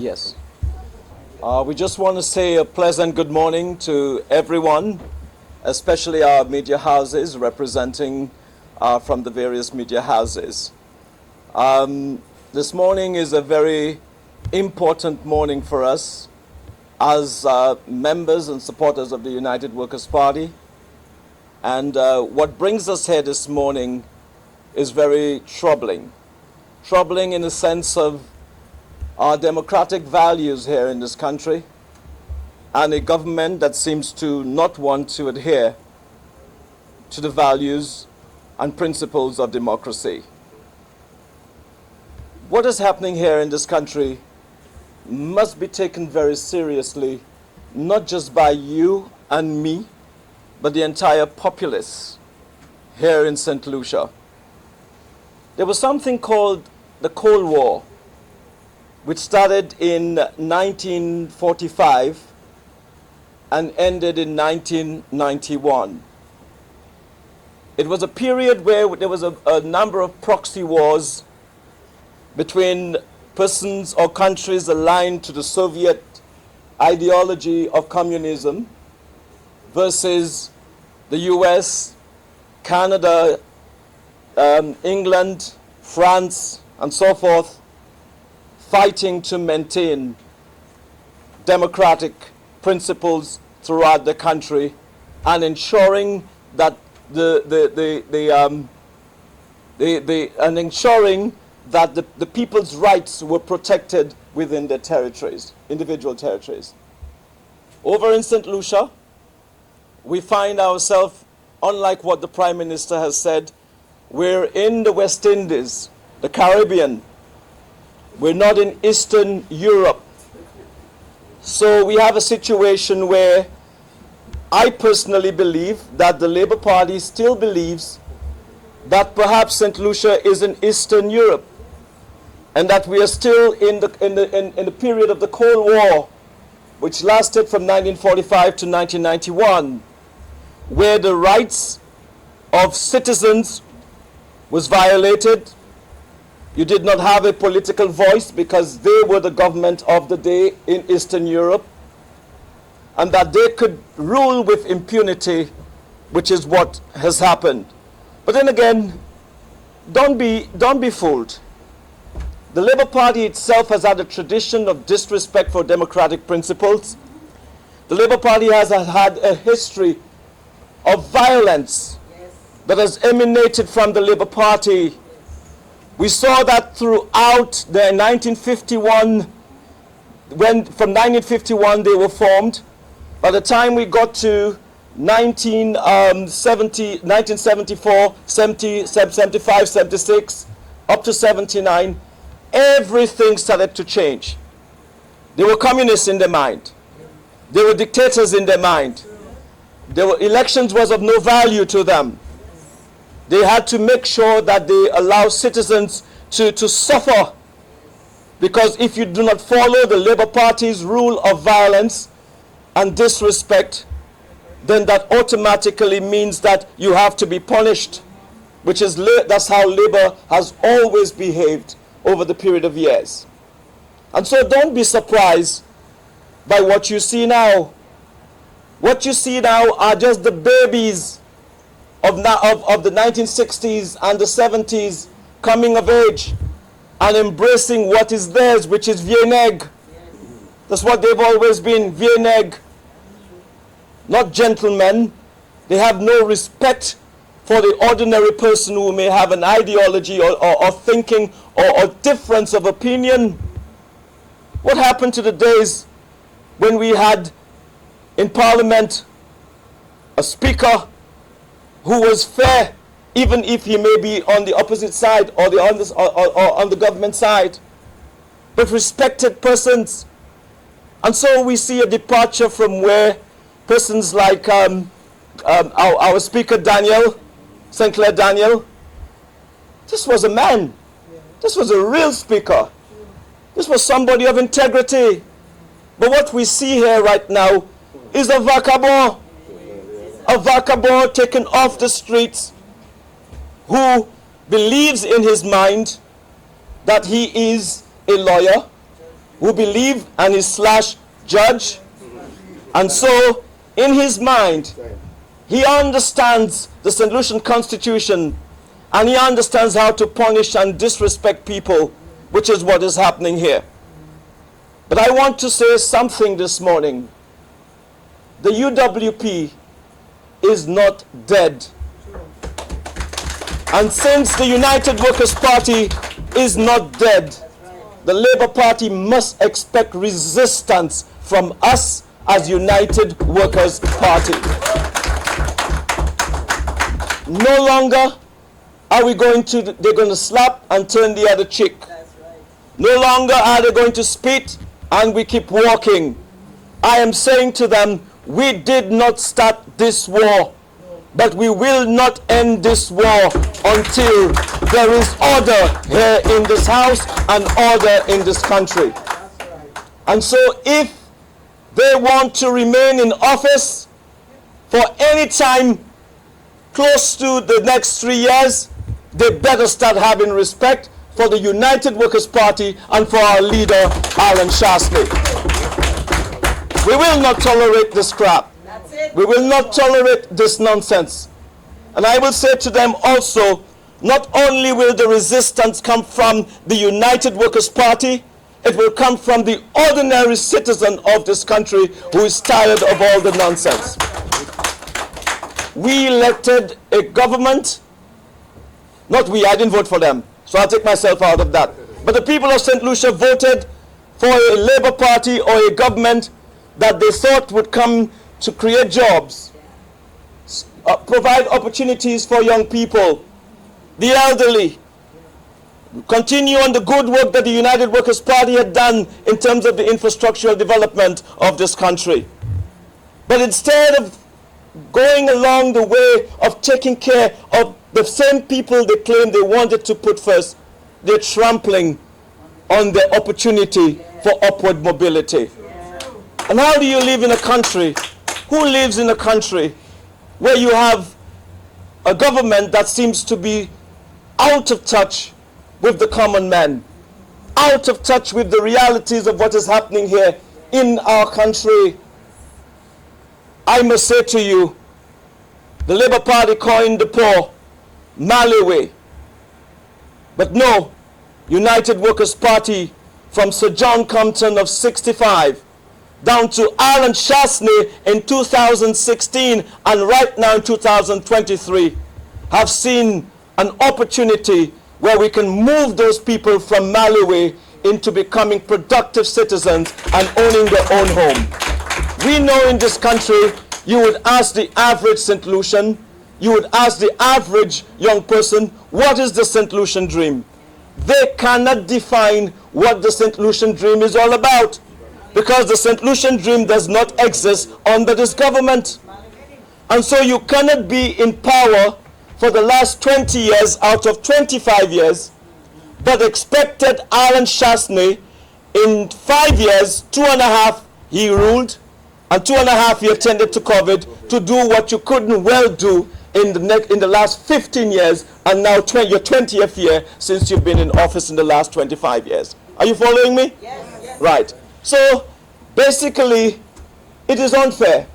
Yes. We just want to say a pleasant good morning to everyone, especially our media houses representing from the various media houses. This morning is a very important morning for us as members and supporters of the United Workers' Party. And what brings us here this morning is very troubling. Troubling in the sense of our democratic values here in this country and a government that seems to not want to adhere to the values and principles of democracy. What is happening here in this country must be taken very seriously, not just by you and me, but the entire populace here in St. Lucia. There was something called the Cold War, which started in 1945 and ended in 1991. It was a period where there was a number of proxy wars between persons or countries aligned to the Soviet ideology of communism versus the US, Canada, England, France, and so forth, fighting to maintain democratic principles throughout the country and ensuring that the people's rights were protected within their territories, individual territories. Over in St. Lucia, we find ourselves, unlike what the Prime Minister has said, we're in the West Indies, the Caribbean. We're not in Eastern Europe. So we have a situation where I personally believe that the Labour Party still believes that perhaps St. Lucia is in Eastern Europe and that we are still in the period of the Cold War, which lasted from 1945 to 1991, where the rights of citizens was violated. You did not have a political voice because they were the government of the day in Eastern Europe, and that they could rule with impunity, which is what has happened. But then again, don't be fooled. The Labour Party itself has had a tradition of disrespect for democratic principles. The Labour Party has had a history of violence that has emanated from the Labour Party. We saw that throughout the 1951, from 1951 they were formed. By the time we got to 1974, 70, 75, 76, up to 79, everything started to change. They were communists in their mind. They were dictators in their mind. Elections was of no value to them. They had to make sure that they allow citizens to suffer, because if you do not follow the Labour Party's rule of violence and disrespect, then that automatically means that you have to be punished, that's how Labour has always behaved over the period of years. And so don't be surprised by what you see now. What you see now are just the babies of the 1960s and the 70s coming of age and embracing what is theirs, which is vieux nègre. That's what they've always been, vieux nègre. Not gentlemen. They have no respect for the ordinary person who may have an ideology or thinking or difference of opinion. What happened to the days when we had in Parliament a speaker who was fair, even if he may be on the opposite side or on the government side, but respected persons? And so we see a departure from where persons like our speaker Daniel, St. Clair Daniel, this was a man. This was a real speaker. This was somebody of integrity. But what we see here right now is a vagabond taken off the streets, who believes in his mind that he is a lawyer, who believe and is slash judge. And so, in his mind, he understands the St. Lucian Constitution, and he understands how to punish and disrespect people, which is what is happening here. But I want to say something this morning. The UWP is not dead. And since the United Workers' Party is not dead, the Labour Party must expect resistance from us as United Workers' Party. No longer are we going to, they're going to slap and turn the other cheek. No longer are they going to spit and we keep walking. I am saying to them, we did not start this war, but we will not end this war until there is order here in this house and order in this country. And so if they want to remain in office for any time close to the next 3 years, they better start having respect for the United Workers' Party and for our leader, Alan Shastney. We will not tolerate this crap. We will not tolerate this nonsense. And I will say to them also, not only will the resistance come from the United Workers' Party, it will come from the ordinary citizen of this country who is tired of all the nonsense. We elected a government, not we, I didn't vote for them, so I'll take myself out of that. But the people of St. Lucia voted for a Labour Party or a government that they thought would come to create jobs, provide opportunities for young people, the elderly, continue on the good work that the United Workers' Party had done in terms of the infrastructural development of this country. But instead of going along the way of taking care of the same people they claim they wanted to put first, they're trampling on the opportunity for upward mobility. And how do you live in a country? Who lives in a country where you have a government that seems to be out of touch with the common man, out of touch with the realities of what is happening here in our country? I must say to you, the Labour Party coined the poor Malawi. But no, United Workers' Party from Sir John Compton of 65 down to Alan Shastney in 2016 and right now in 2023 have seen an opportunity where we can move those people from Malawi into becoming productive citizens and owning their own home. We know in this country, you would ask the average St. Lucian, you would ask the average young person, what is the St. Lucian dream? They cannot define what the St. Lucian dream is all about, because the St. Lucian dream does not exist under this government. And so you cannot be in power for the last 20 years out of 25 years, but expected Alan Shastney in 5 years, 2.5 he ruled, and 2.5 he attended to COVID, to do what you couldn't well do in the last 15 years, and now your 20th year since you've been in office in the last 25 years. Are you following me? Yes. Right. So basically, it is unfair.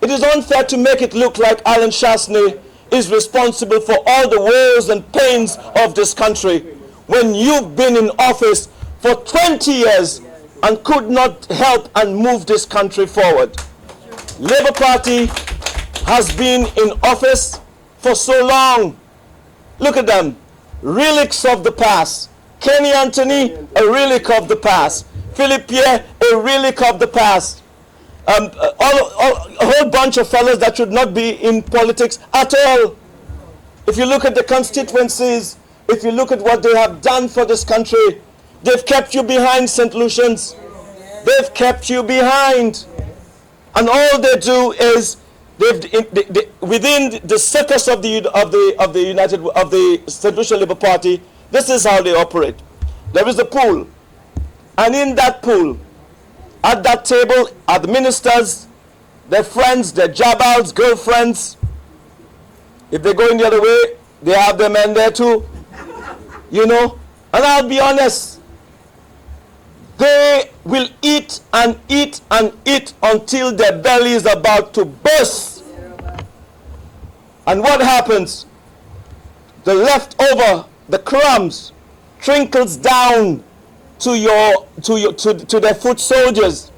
It is unfair to make it look like Alan Shastney is responsible for all the woes and pains of this country when you've been in office for 20 years and could not help and move this country forward. Labour Party has been in office for so long. Look at them, relics of the past. Kenny Anthony, a relic of the past. Philip Pierre, a relic of the past. A whole bunch of fellas that should not be in politics at all. If you look at the constituencies, if you look at what they have done for this country, they've kept you behind, St. Lucians. They've kept you behind. And all they do is, within the circus of the St. Lucia Labour Party, this is how they operate. There is a pool. And in that pool, at that table, are the ministers, their friends, their jabals, girlfriends. If they're going the other way, they have their men there too. You know? And I'll be honest, They will eat and eat and eat until their belly is about to burst. And what happens? The leftover, the crumbs, trickles down to their foot soldiers.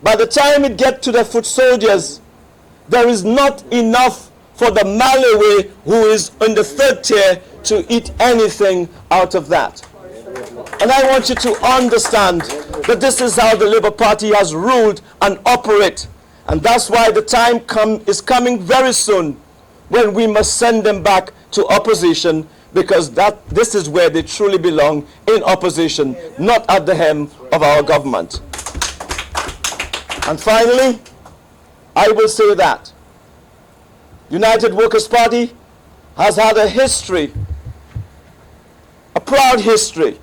By the time it gets to the foot soldiers, there is not enough for the Malawi who is in the third tier to eat anything out of that. And I want you to understand that this is how the Labour Party has ruled and operate. And that's why the time is coming very soon when we must send them back to opposition, because this is where they truly belong, in opposition, not at the helm of our government. And finally, I will say that United Workers' Party has had a history, a proud history,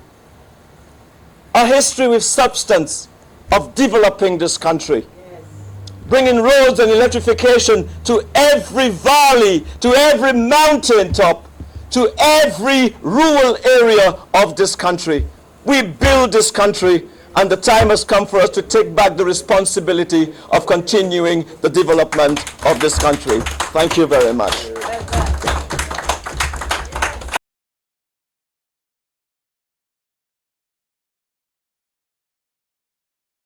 a history with substance of developing this country. Bringing roads and electrification to every valley, to every mountain top, to every rural area of this country. We build this country, and the time has come for us to take back the responsibility of continuing the development of this country. Thank you very much.